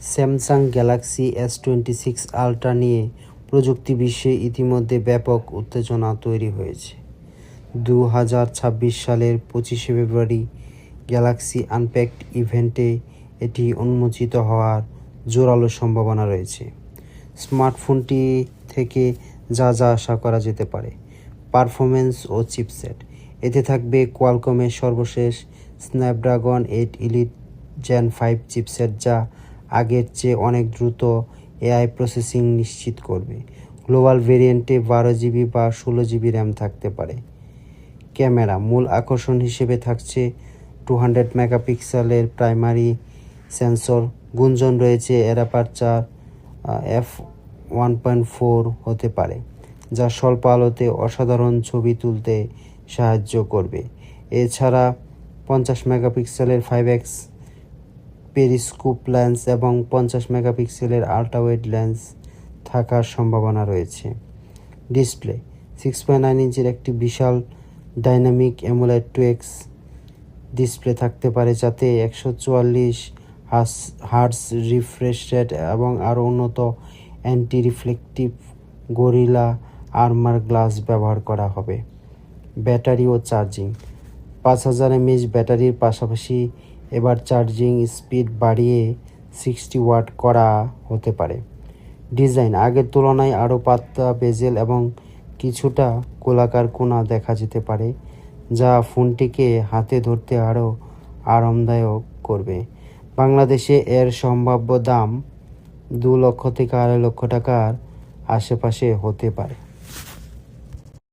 Samsung Galaxy S26 ultra নিয়ে প্রযুক্তি বিশ্বে ইতিমধ্যে ব্যাপক উত্তেজনা তৈরি হয়েছে। 2026 সালের 25শে ফেব্রুয়ারি গ্যালাক্সি আনপ্যাকড ইভেন্টে এটি উন্মোচিত হওয়ার জোরালো সম্ভাবনা রয়েছে। স্মার্টফোনটি থেকে যা আশা করা যেতে পারে: পারফরমেন্স ও চিপসেট। এতে থাকবে কোয়ালকমের সর্বশেষ স্ন্যাপড্রাগন 8 এলিট জেন 5 চিপসেট, যা আগের চেয়ে অনেক দ্রুত এআই প্রসেসিং নিশ্চিত করবে। গ্লোবাল ভেরিয়েন্টে 12GB বা 16GB র্যাম থাকতে পারে। ক্যামেরা মূল আকর্ষণ হিসেবে থাকছে 200 মেগাপিক্সেলের প্রাইমারি সেন্সর। গুঞ্জন রয়েছে এর অ্যাপারচার f1.4 হতে পারে, যা স্বল্প আলোতে অসাধারণ ছবি তুলতে সাহায্য করবে। এছাড়া 50 মেগাপিক্সেলের 5x পেরিস্কোপ লেন্স এবং 50 মেগাপিক্সেলের আল্ট্রাওয়াইড লেন্স থাকার সম্ভাবনা রয়েছে। ডিসপ্লে 6.9 ইঞ্চির একটি বিশাল ডাইনামিক অ্যামোলেড 2x ডিসপ্লে থাকতে পারে, যাতে 144 হার্টজ রিফ্রেশ রেট এবং আরও উন্নত anti reflective gorilla armour glass ব্যবহার করা হবে। ব্যাটারি ও চার্জিং 5000 mAh ব্যাটারির পাশাপাশি এবার চার্জিং স্পিড বাড়িয়ে 60 ওয়াট করা হতে পারে। ডিজাইন আগের তুলনায় আরও পাতলা বেজেল এবং কিছুটা গোলাকার কোণা দেখা যেতে পারে, যা ফোনটিকে হাতে ধরতে আরও আরামদায়ক করবে। বাংলাদেশে এর সম্ভাব্য দাম 2 লক্ষ থেকে 2.5 লক্ষ টাকার আশেপাশে হতে পারে।